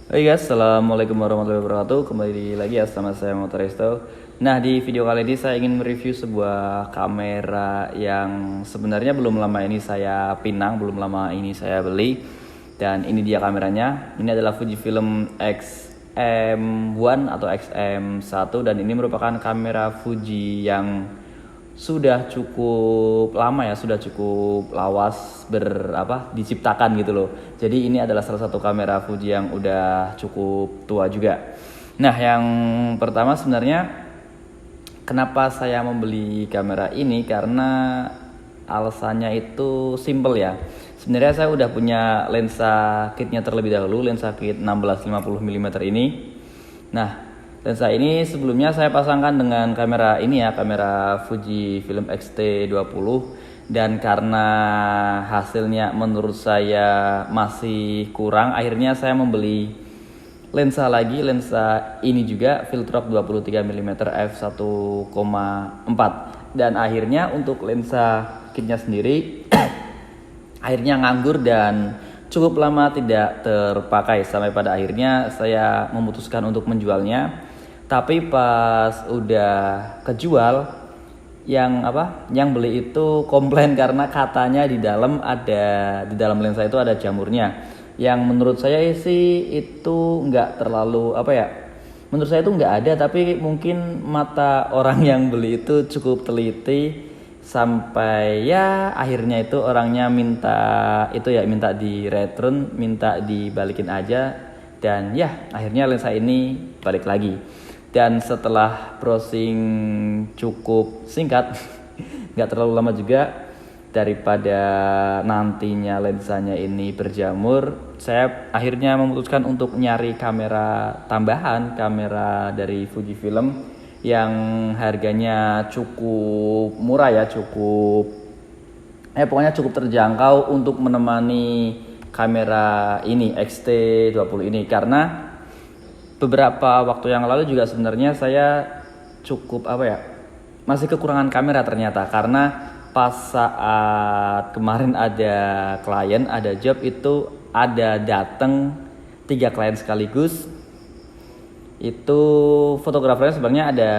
Hai guys, assalamualaikum warahmatullahi wabarakatuh. Kembali lagi ya sama saya Motoristo. Nah, di video kali ini saya ingin mereview sebuah kamera yang sebenarnya belum lama ini saya pinang, belum lama ini saya beli. Dan ini dia kameranya. Ini adalah Fujifilm XM1 atau XM1 dan ini merupakan kamera Fuji yang sudah cukup lama ya, sudah cukup lawas diciptakan gitu loh. Jadi ini adalah salah satu kamera Fuji yang udah cukup tua juga. Nah, yang pertama sebenarnya kenapa saya membeli kamera ini karena alasannya itu simple ya. Sebenarnya saya udah punya lensa kitnya terlebih dahulu, lensa kit 16-50 mm ini. Nah, lensa ini sebelumnya saya pasangkan dengan kamera ini ya, kamera Fujifilm X-T20, dan karena hasilnya menurut saya masih kurang, akhirnya saya membeli lensa lagi, lensa ini juga Filtrop 23 mm f1,4, dan akhirnya untuk lensa kitnya sendiri akhirnya nganggur dan cukup lama tidak terpakai sampai pada akhirnya saya memutuskan untuk menjualnya. Tapi pas udah kejual, yang beli itu komplain karena katanya di dalam lensa itu ada jamurnya. Yang menurut saya sih itu nggak terlalu menurut saya itu nggak ada, tapi mungkin mata orang yang beli itu cukup teliti sampai ya akhirnya itu orangnya minta di return, minta dibalikin aja, dan ya akhirnya lensa ini balik lagi. Dan setelah browsing cukup singkat nggak terlalu lama juga, daripada nantinya lensanya ini berjamur, saya akhirnya memutuskan untuk nyari kamera tambahan, kamera dari Fujifilm yang harganya cukup murah ya, pokoknya cukup terjangkau untuk menemani kamera ini X-T20 ini. Karena beberapa waktu yang lalu juga sebenarnya saya cukup masih kekurangan kamera ternyata, karena pas saat kemarin ada klien, ada job, itu ada datang 3 klien sekaligus. Itu fotografernya sebenarnya ada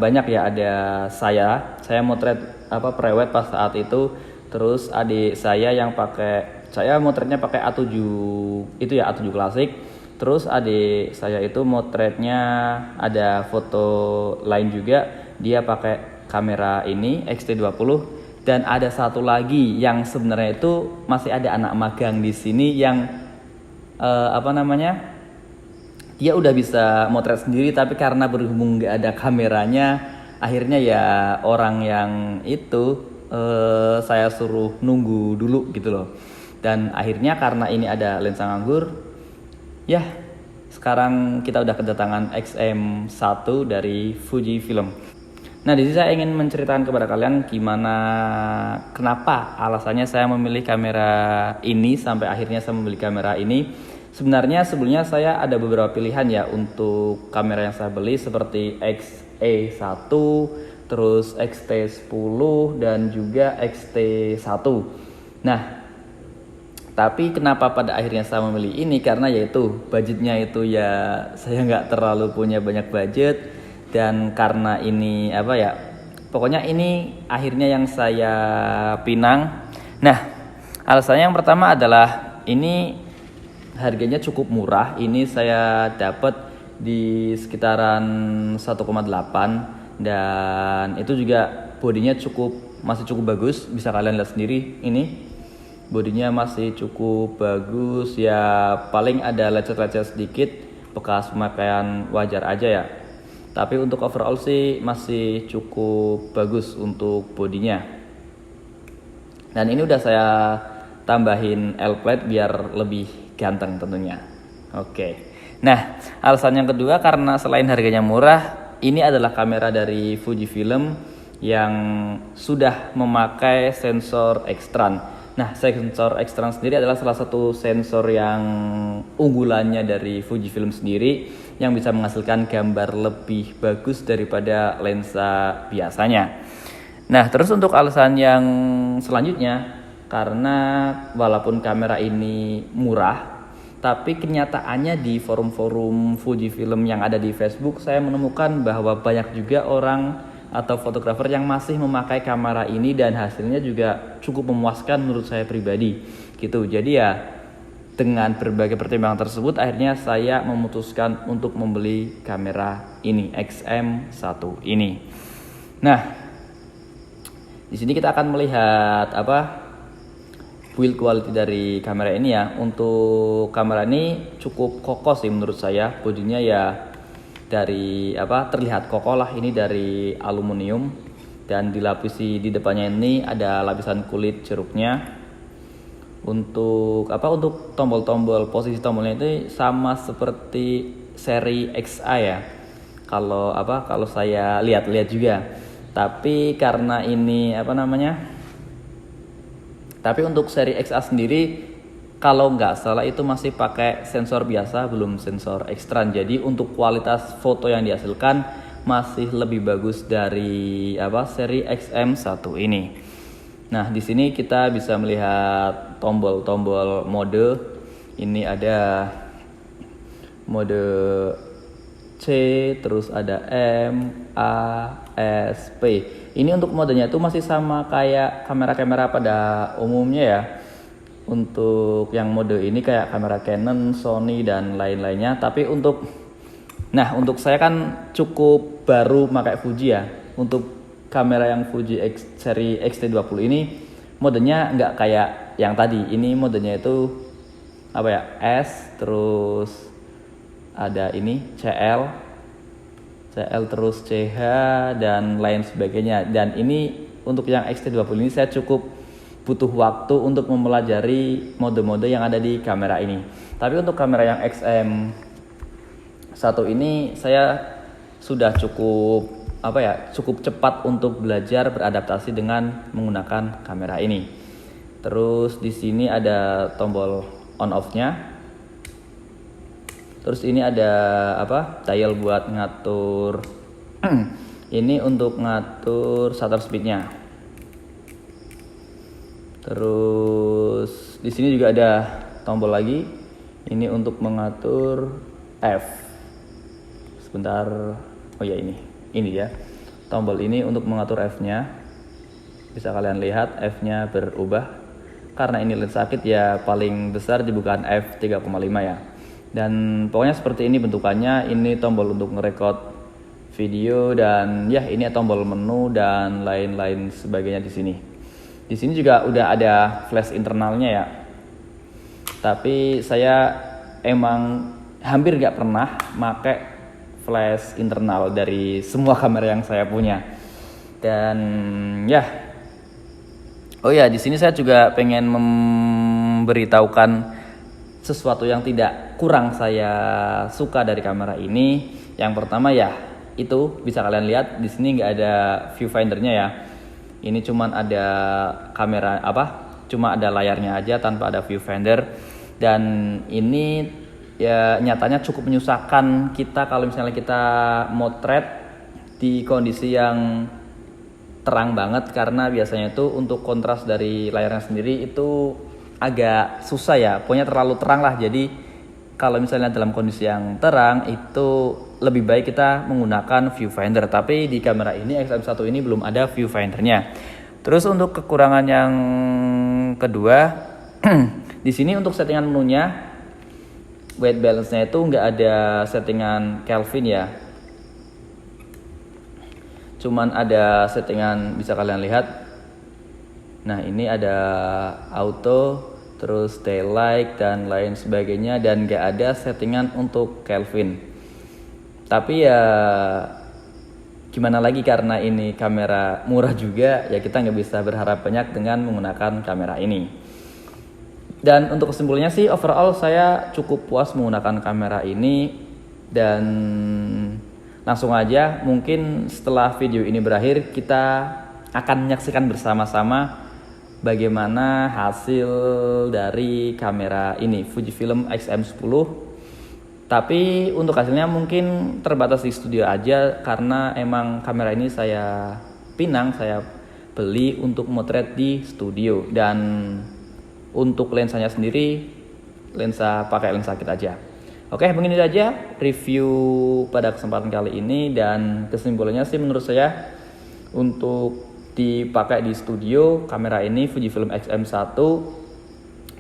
banyak ya, ada saya motret prewed pas saat itu, terus adik saya yang saya motretnya pakai A7 itu ya, A7 klasik. Terus adik saya itu motretnya ada foto lain juga, dia pakai kamera ini X-T20. Dan ada satu lagi yang sebenarnya itu masih ada anak magang di sini yang dia udah bisa motret sendiri, tapi karena berhubung nggak ada kameranya, akhirnya ya orang yang itu saya suruh nunggu dulu gitu loh. Dan akhirnya karena ini ada lensa nganggur, ya, sekarang kita udah kedatangan XM1 dari Fujifilm. Nah, di sini saya ingin menceritakan kepada kalian kenapa alasannya saya memilih kamera ini, sampai akhirnya saya membeli kamera ini. Sebenarnya sebelumnya saya ada beberapa pilihan ya untuk kamera yang saya beli, seperti XE1, terus XT10 dan juga XT1. Nah, tapi kenapa pada akhirnya saya memilih ini, karena yaitu budgetnya itu ya, saya nggak terlalu punya banyak budget, dan karena ini pokoknya ini akhirnya yang saya pinang. Nah, alasannya yang pertama adalah ini harganya cukup murah. Ini saya dapat di sekitaran 1,8, dan itu juga bodinya masih cukup bagus, bisa kalian lihat sendiri. Ini bodinya masih cukup bagus ya, paling ada lecet-lecet sedikit bekas pemakaian wajar aja ya. Tapi untuk overall sih masih cukup bagus untuk bodinya. Dan ini udah saya tambahin L-plate biar lebih ganteng tentunya. Oke. Nah, alasan yang kedua karena selain harganya murah, ini adalah kamera dari Fujifilm yang sudah memakai sensor X-Tran. Nah, sensor X-Tran sendiri adalah salah satu sensor yang unggulannya dari Fujifilm sendiri, yang bisa menghasilkan gambar lebih bagus daripada lensa biasanya. Nah, terus untuk alasan yang selanjutnya, karena walaupun kamera ini murah, Tapi kenyataannya di forum-forum Fujifilm yang ada di Facebook, saya menemukan bahwa banyak juga orang atau fotografer yang masih memakai kamera ini dan hasilnya juga cukup memuaskan menurut saya pribadi gitu. Jadi ya dengan berbagai pertimbangan tersebut akhirnya saya memutuskan untuk membeli kamera ini, XM1 ini. Nah, di sini kita akan melihat build quality dari kamera ini ya. Untuk kamera ini cukup kokoh sih menurut saya. Bodinya ya dari terlihat kokoh lah, ini dari aluminium dan dilapisi di depannya ini ada lapisan kulit jeruknya. Untuk tombol-tombol, posisi tombolnya itu sama seperti seri XA ya. Kalau saya lihat-lihat juga. Tapi karena ini tapi untuk seri XA sendiri kalau nggak salah itu masih pakai sensor biasa, belum sensor ekstern. Jadi untuk kualitas foto yang dihasilkan masih lebih bagus dari seri XM1 ini. Nah, di sini kita bisa melihat tombol-tombol mode. Ini ada mode C, terus ada M, A, S, P. Ini untuk modenya itu masih sama kayak kamera-kamera pada umumnya ya. Untuk yang mode ini kayak kamera Canon, Sony dan lain-lainnya. Tapi untuk saya kan cukup baru pakai Fuji ya. Untuk kamera yang Fuji seri X-T20 ini modenya nggak kayak yang tadi. Ini modenya itu S, terus ada ini CL terus CH dan lain sebagainya. Dan ini untuk yang X-T20 ini saya cukup butuh waktu untuk mempelajari mode-mode yang ada di kamera ini. Tapi untuk kamera yang XM1 ini saya sudah cukup cepat untuk belajar beradaptasi dengan menggunakan kamera ini. Terus di sini ada tombol on off-nya. Terus ini ada dial buat ngatur ini untuk ngatur shutter speed-nya. Terus di sini juga ada tombol lagi. Ini untuk mengatur F. Sebentar. Oh ya, ini ya. Tombol ini untuk mengatur F-nya. Bisa kalian lihat F-nya berubah. Karena ini lens sakit ya paling besar dibukaan F3,5 ya. Dan pokoknya seperti ini bentukannya. Ini tombol untuk ngerekord video dan ya ini tombol menu dan lain-lain sebagainya di sini. Di sini juga udah ada flash internalnya ya. Tapi saya emang hampir gak pernah pakai flash internal dari semua kamera yang saya punya. Dan ya. Oh ya, di sini saya juga pengen memberitahukan sesuatu yang tidak kurang saya suka dari kamera ini. Yang pertama ya, itu bisa kalian lihat di sini nggak ada viewfindernya ya. Ini cuman ada kamera cuma ada layarnya aja tanpa ada viewfinder. Dan ini ya nyatanya cukup menyusahkan kita kalau misalnya kita motret di kondisi yang terang banget, karena biasanya itu untuk kontras dari layarnya sendiri itu agak susah ya, pokoknya terlalu terang lah. Jadi kalau misalnya dalam kondisi yang terang itu lebih baik kita menggunakan viewfinder. Tapi di kamera ini XM1 ini belum ada viewfindernya. Terus untuk kekurangan yang kedua, di sini untuk settingan menunya, white balance-nya itu nggak ada settingan Kelvin ya. Cuman ada settingan, bisa kalian lihat. Nah, ini ada auto, terus daylight dan lain sebagainya, dan gak ada settingan untuk Kelvin. Tapi ya gimana lagi, karena ini kamera murah juga ya, kita nggak bisa berharap banyak dengan menggunakan kamera ini. Dan untuk kesimpulannya sih overall saya cukup puas menggunakan kamera ini. Dan langsung aja, mungkin setelah video ini berakhir kita akan menyaksikan bersama-sama bagaimana hasil dari kamera ini, Fujifilm XM10. Tapi untuk hasilnya mungkin terbatas di studio aja, karena emang kamera ini saya beli untuk motret di studio. Dan untuk lensanya sendiri pakai lensa kit aja. Oke, begini saja review pada kesempatan kali ini, dan kesimpulannya sih menurut saya untuk dipakai di studio, kamera ini Fujifilm X-M1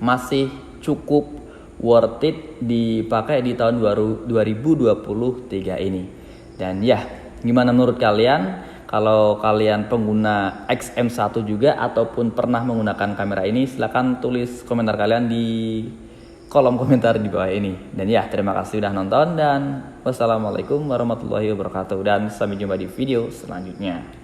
masih cukup worth it dipakai di tahun 2023 ini. Dan ya, gimana menurut kalian? Kalau kalian pengguna XM1 juga ataupun pernah menggunakan kamera ini, silahkan tulis komentar kalian di kolom komentar di bawah ini. Dan ya, terima kasih sudah nonton, dan wassalamualaikum warahmatullahi wabarakatuh, dan sampai jumpa di video selanjutnya.